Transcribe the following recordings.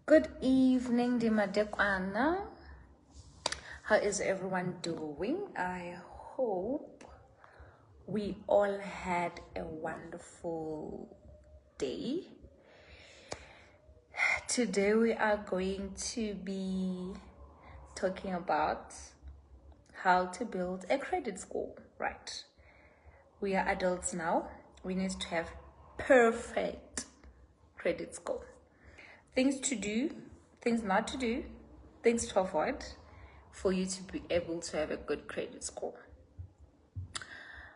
Good evening, Dimadekwana. How is everyone doing? I hope we all had a wonderful day. Today we are going to be talking about how to build a credit score, right? We are adults now. We need to have perfect credit score. Things to do, things not to do, things to avoid for you to be able to have a good credit score.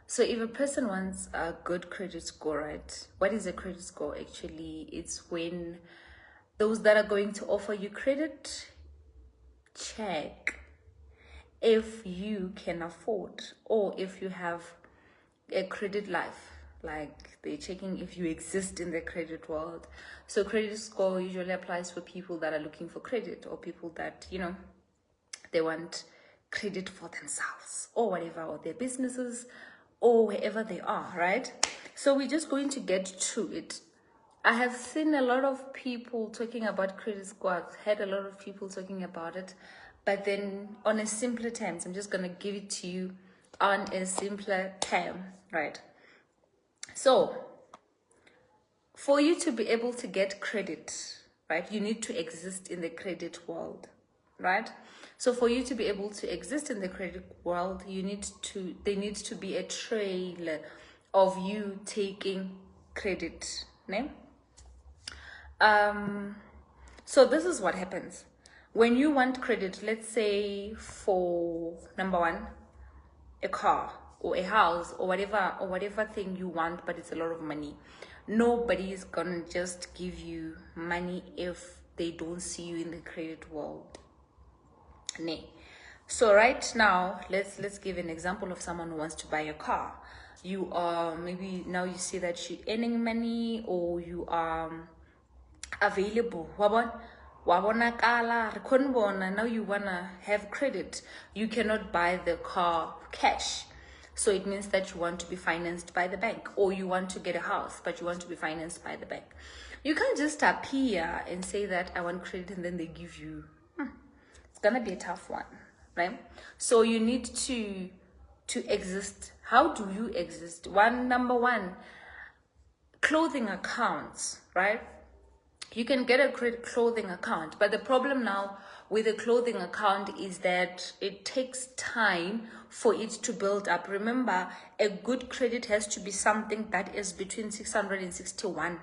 So if a person wants a good credit score, right? What is a credit score actually? It's when those that are going to offer you credit check if you can afford, or if you have a credit life, like they're checking if you exist in the credit world. So credit score usually applies for people that are looking for credit, or people that, you know, they want credit for themselves or whatever, or their businesses or wherever they are, right? So we're just going to get to it. I have seen a lot of people talking about credit score. I've heard a lot of people talking about it, but then on a simpler terms, I'm just going to give it to you on a simpler term, right? So for you to be able to get credit, right, you need to exist in the credit world, right? So for you to be able to exist in the credit world, there needs to be a trail of you taking credit, né? So this is what happens when you want credit. Let's say for number one, a car or a house or whatever thing you want, but it's a lot of money. Nobody is gonna just give you money if they don't see you in the credit world. Nay. So right now, let's give an example of someone who wants to buy a car. You are, maybe now you see that you're earning money, or you are available. Now you wanna have credit. You cannot buy the car cash. So it means that you want to be financed by the bank, or you want to get a house, but you want to be financed by the bank. You can't just appear and say that I want credit and then they give you. It's gonna be a tough one, right? So you need to exist. How do you exist? Number one, clothing accounts, right? You can get a clothing account, but the problem now with a clothing account is that it takes time for it to build up. Remember, a good credit has to be something that is between 661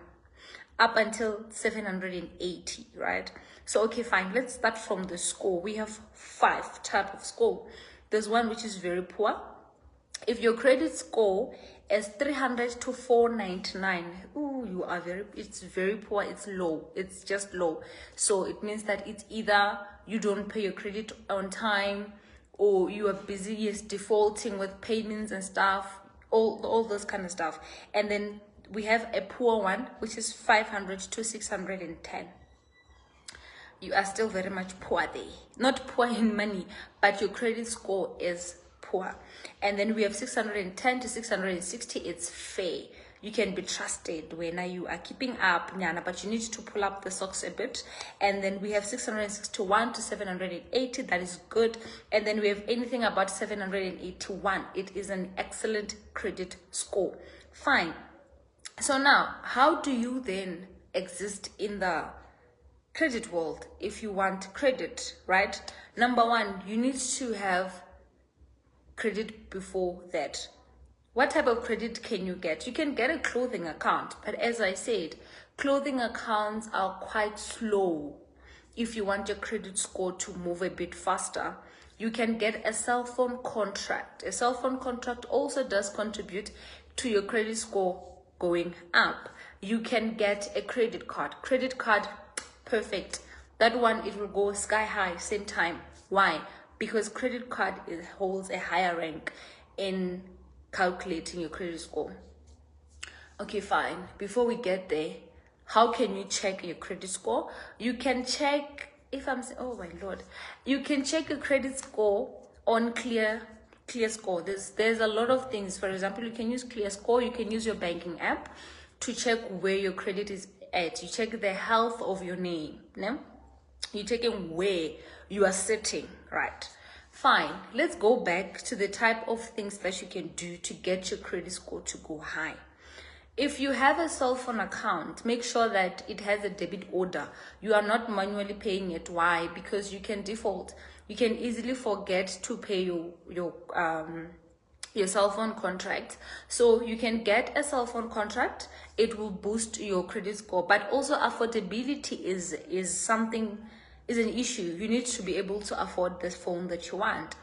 up until 780, right? So, okay, fine. Let's start from the score. We have 5 types of score. There's one which is very poor. If your credit score is 300 to 499, it's very poor, it's low, it's just low. So it means that it's either you don't pay your credit on time, or you are busy defaulting with payments and stuff, all those kind of stuff. And then we have a poor one, which is 500 to 610. You are still very much poor there. Not poor in money, but your credit score is poor. And then we have 610 to 660. It's fair. You can be trusted when you are keeping up, but you need to pull up the socks a bit. And then we have 661 to 780. That is good. And then we have anything about 781. It is an excellent credit score. Fine. So now, how do you then exist in the credit world if you want credit, right? Number one, you need to have credit before that. What type of credit can you get? You can get a clothing account, but as I said, clothing accounts are quite slow. If you want your credit score to move a bit faster, you can get a cell phone contract. A cell phone contract also does contribute to your credit score going up. You can get a credit card. Credit card, perfect. That one, it will go sky high same time. Why? Because credit card holds a higher rank in calculating your credit score. Okay, fine. Before we get there, how can you check your credit score? You can check, oh my Lord, you can check your credit score on Clear ClearScore. There's a lot of things. For example, you can use ClearScore. You can use your banking app to check where your credit is at. You check the health of your name. No? You're checking where you are sitting, right? Fine. Let's go back to the type of things that you can do to get your credit score to go high. If you have a cell phone account, make sure that it has a debit order. You are not manually paying it. Why? Because you can default. You can easily forget to pay your cell phone contract. So you can get a cell phone contract. It will boost your credit score. But also affordability is an issue. You need to be able to afford this phone that you want,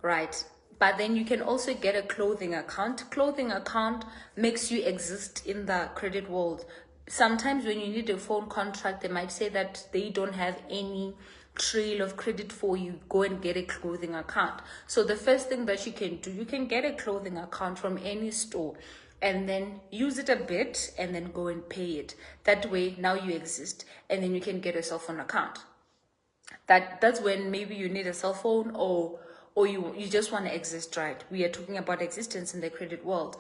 right? But then you can also get a clothing account. Clothing account makes you exist in the credit world. Sometimes when you need a phone contract, they might say that they don't have any trail of credit for you. Go and get a clothing account. So the first thing that you can do, you can get a clothing account from any store and then use it a bit and then go and pay it. That way, now you exist, and then you can get a cell phone account. That's when maybe you need a cell phone, or you just want to exist, right? We are talking about existence in the credit world.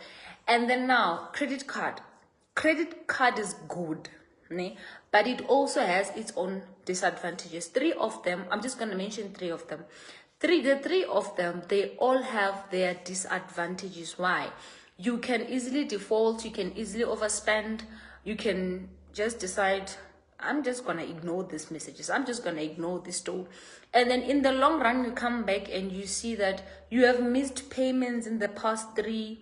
And then now, credit card is good, né? But it also has its own disadvantages. 3 of them, I'm just going to mention 3 of them. The 3 of them, they all have their disadvantages. Why? You can easily default, you can easily overspend, you can just decide, I'm just going to ignore these messages. I'm just going to ignore this store. And then in the long run, you come back and you see that you have missed payments in the past 3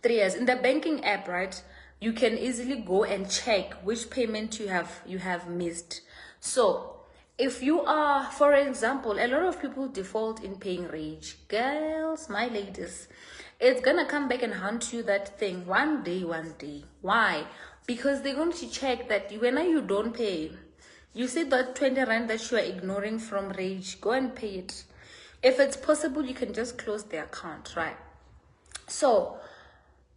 years. In the banking app, right, you can easily go and check which payment you have missed. So if you are, for example, a lot of people default in paying Rage. Girls, my ladies, it's going to come back and hunt you that thing one day. Why? Because they're going to check that when you don't pay, you see that 20 rand that you are ignoring from Rage, go and pay it. If it's possible, you can just close the account, right? So,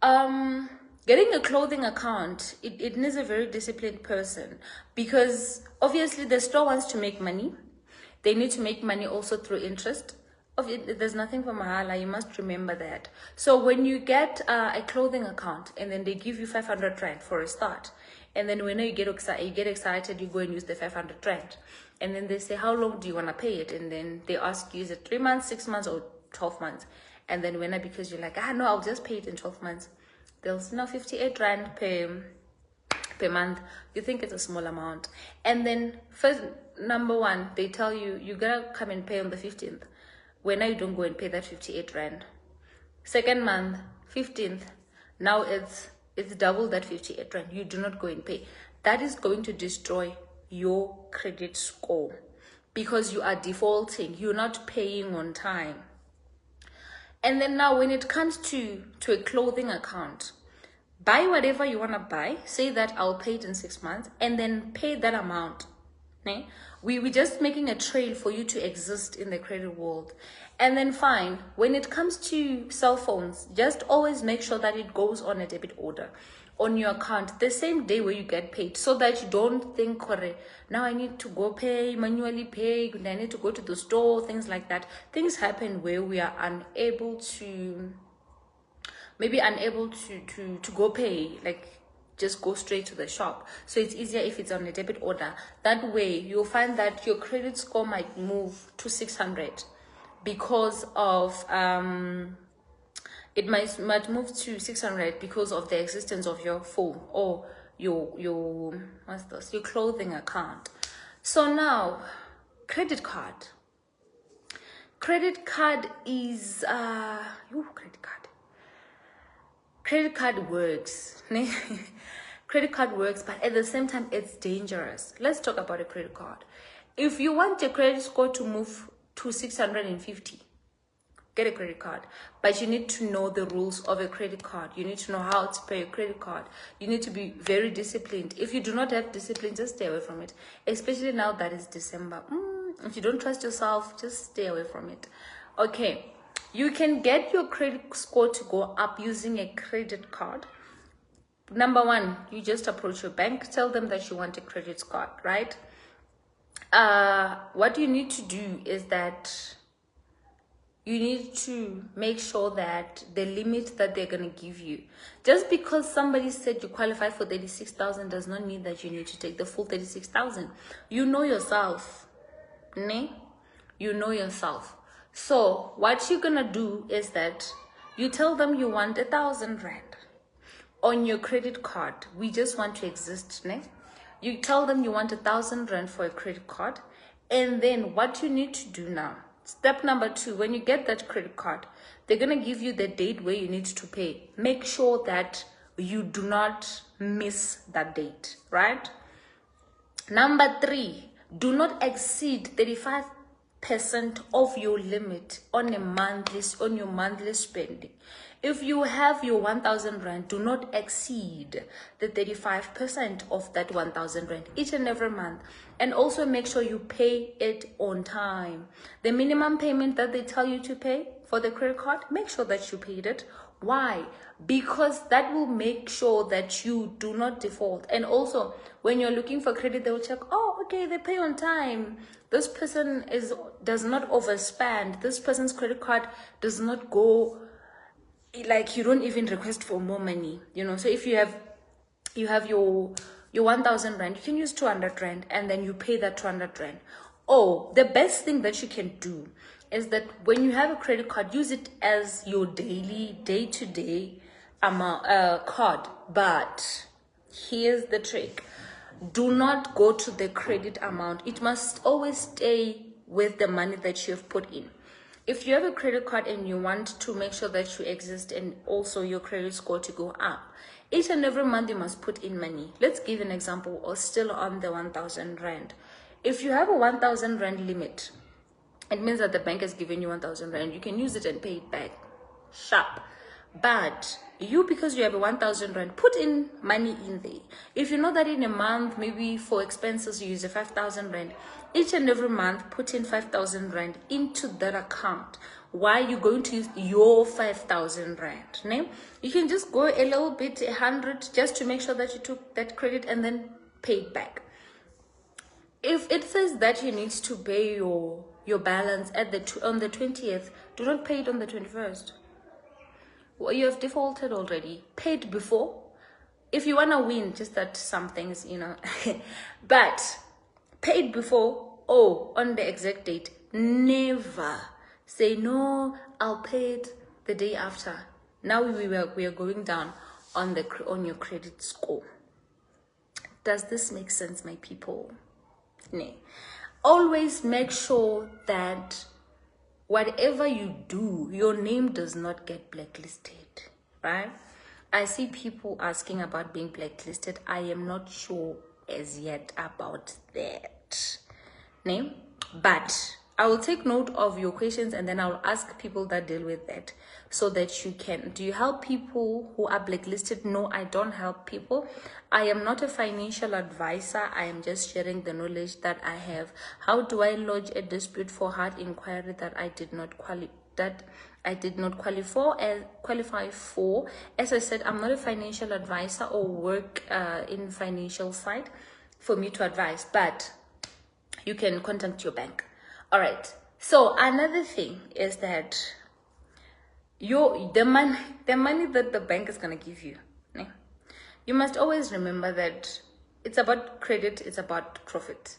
getting a clothing account, it needs a very disciplined person, because obviously the store wants to make money. They need to make money also through interest. There's nothing for mahala, you must remember that. So when you get a clothing account and then they give you 500 rand for a start, and then when you get excited, you go and use the 500 rand, and then they say, how long do you want to pay it? And then they ask you, is it 3 months, 6 months, or 12 months? And then because you're like, no, I'll just pay it in 12 months, they'll say, no, 58 rand per month. You think it's a small amount. And then first, number one, they tell you, you gotta come and pay on the 15th. When you don't go and pay that 58 rand. Second month, 15th, now it's double that 58 rand. You do not go and pay. That is going to destroy your credit score, because you are defaulting. You're not paying on time. And then now when it comes to a clothing account, buy whatever you want to buy. Say that I'll pay it in 6 months, and then pay that amount. Okay? We're just making a trail for you to exist in the credit world. And then fine, when it comes to cell phones, just always make sure that it goes on a debit order on your account the same day where you get paid, so that you don't think, now I need to go manually pay, I need to go to the store, things like that. Things happen where we are unable to go pay, like just go straight to the shop. So it's easier if it's on a debit order. That way you'll find that your credit score might move to 600 because of it might move to 600 because of the existence of your phone or your what's this, your clothing account. So now credit card is credit card works. Credit card works, but at the same time it's dangerous. Let's talk about a credit card. If you want your credit score to move to 650, get a credit card. But you need to know the rules of a credit card. You need to know how to pay a credit card. You need to be very disciplined. If you do not have discipline, just stay away from it. Especially now that it's December. If you don't trust yourself, just stay away from it. Okay, you can get your credit score to go up using a credit card. Number one, you just approach your bank, tell them that you want a credit card, right? What you need to do is that you need to make sure that the limit that they're going to give you, just because somebody said you qualify for 36,000 does not mean that you need to take the full 36,000. You know yourself, ne? You know yourself. So what you're going to do is that you tell them you want 1,000 rand on your credit card. We just want to exist, ne? You tell them you want 1,000 rand for a credit card, and then what you need to do now, step number 2, when you get that credit card, they're going to give you the date where you need to pay. Make sure that you do not miss that date, right? Number 3, do not exceed 35% of your limit on your monthly spending. If you have your 1,000 rand, do not exceed the 35% of that 1,000 rand each and every month. And also make sure you pay it on time. The minimum payment that they tell you to pay for the credit card, make sure that you paid it. Why? Because that will make sure that you do not default. And also, when you're looking for credit, they will check, oh, okay, they pay on time. This person does not overspend. This person's credit card does not go, like, you don't even request for more money, you know. So if you have your 1,000 rand, you can use 200 rand, and then you pay that 200 rand. Oh, the best thing that you can do is that when you have a credit card, use it as your daily, day-to-day card. But here's the trick. Do not go to the credit amount. It must always stay with the money that you have put in. If you have a credit card and you want to make sure that you exist and also your credit score to go up, each and every month you must put in money. Let's give an example, or still on the 1,000 rand. If you have a 1,000 rand limit, it means that the bank has given you 1,000 rand. You can use it and pay it back sharp. But you, because you have a 1,000 rand, put in money in there. If you know that in a month, maybe for expenses, you use a 5,000 rand, each and every month, put in 5,000 rand into that account. Why are you going to use your 5,000 rand? Ne? You can just go a little bit, 100, just to make sure that you took that credit and then pay it back. If it says that you need to pay your balance on the 20th, do not pay it on the 21st. Well, you have defaulted already. Pay it before. If you want to win, just that some things, you know. But pay it before, on the exact date. Never say, no, I'll pay it the day after. Now we are going down on your credit score. Does this make sense, my people? No. Always make sure that whatever you do, your name does not get blacklisted, right? I see people asking about being blacklisted. I am not sure as yet about that. No? But I will take note of your questions, and then I'll ask people that deal with that, so that you can. Do you help people who are blacklisted? No, I don't help people. I am not a financial advisor. I am just sharing the knowledge that I have. How do I lodge a dispute for hard inquiry that I did not qualify for? As I said, I'm not a financial advisor or work in financial side for me to advise, but you can contact your bank. All right. So another thing is that the money that the bank is gonna give you, you must always remember that it's about credit, it's about profit.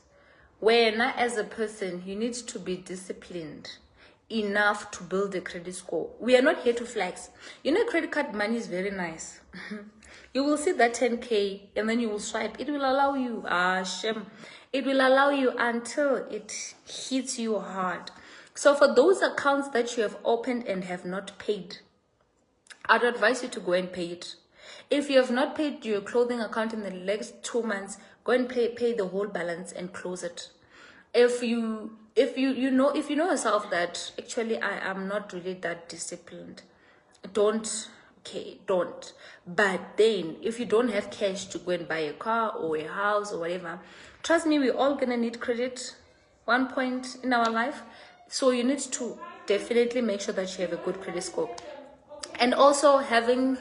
When as a person, you need to be disciplined enough to build a credit score. We are not here to flex. You know, credit card money is very nice. You will see that 10K and then you will swipe. It will allow you, it will allow you until it hits you hard. So for those accounts that you have opened and have not paid, I'd advise you to go and pay it. If you have not paid your clothing account in the next 2 months, go and pay the whole balance and close it. If you know yourself that actually I am not really that disciplined, don't. But then if you don't have cash to go and buy a car or a house or whatever, trust me, we're all gonna need credit one point in our life. So you need to definitely make sure that you have a good credit score. And also having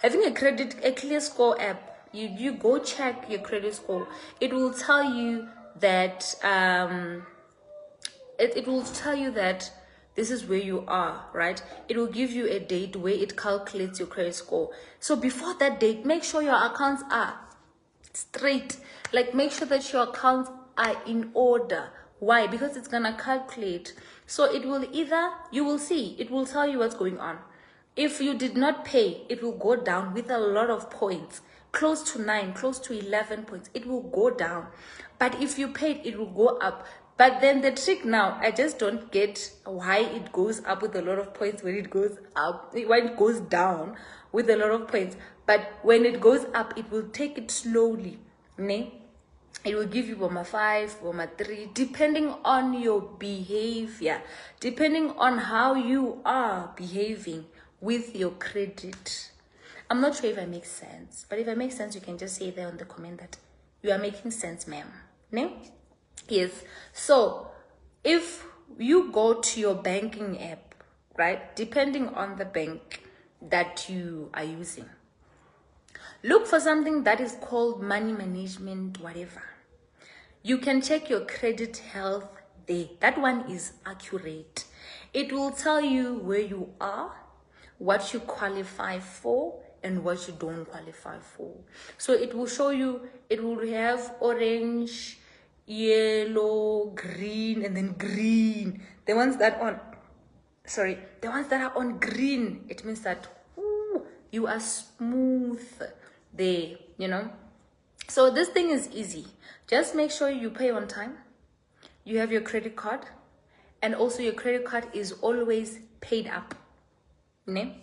a clear score app, you go check your credit score. It will tell you that it will tell you that this is where you are, right? It will give you a date where it calculates your credit score. So before that date, make sure your accounts are straight. Like, make sure that your accounts are in order. Why? Because it's gonna calculate. So it will either, you will see, it will tell you what's going on. If you did not pay, it will go down with a lot of points, close to 9, close to 11 points. It will go down. But if you paid, it will go up. But then the trick now, I just don't get why it goes up with a lot of points when it goes up, when it goes down with a lot of points. But when it goes up, it will take it slowly. Ne? It will give you Woma 5, Woma 3, depending on your behavior, depending on how you are behaving with your credit. I'm not sure if I make sense, but if I make sense, you can just say there on the comment that you are making sense, ma'am. Ne? Yes. So if you go to your banking app, right, depending on the bank that you are using, look for something that is called money management, whatever. You can check your credit health there. That one is accurate. It will tell you where you are, what you qualify for, and what you don't qualify for. So it will show you, it will have orange, yellow, green, and then green. The ones that are on green, it means that you are smooth there, you know. So this thing is easy. Just make sure you pay on time, you have your credit card, and also your credit card is always paid up. Ne?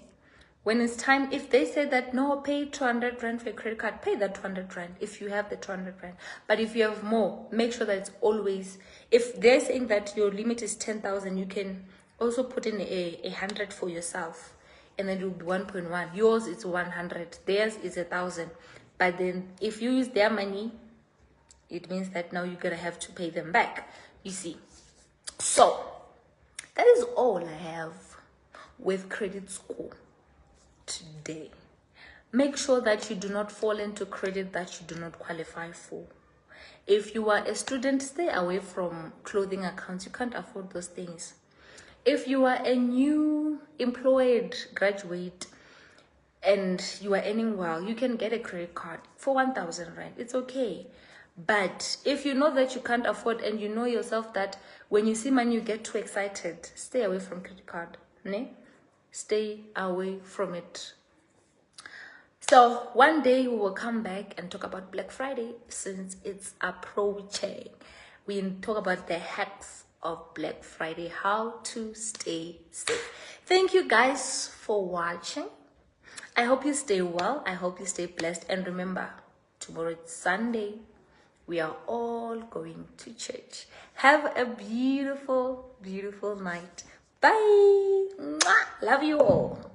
When it's time, if they say that no, pay 200 rand for your credit card, pay that 200 rand if you have the 200 rand. But if you have more, make sure that it's always, if they're saying that your limit is 10,000, you can also put in a 100 for yourself, and then it will be 1.1. Yours is 100, theirs is 1,000. But then if you use their money, it means that now you're gonna have to pay them back, you see. So that is all I have with credit score today. Make sure that you do not fall into credit that you do not qualify for. If you are a student, stay away from clothing accounts. You can't afford those things. If you are a new employed graduate and you are earning well, you can get a credit card for 1,000 rand. It's okay. But if you know that you can't afford, and you know yourself that when you see money you get too excited, stay away from credit card. Ne? Stay away from it. So one day we will come back and talk about Black Friday, since it's approaching. We talk about the hacks of Black Friday, how to stay safe. Thank you guys for watching. I hope you stay well. I hope you stay blessed. And remember, tomorrow it's Sunday. We are all going to church. Have a beautiful, beautiful night. Bye. Mwah. Love you all.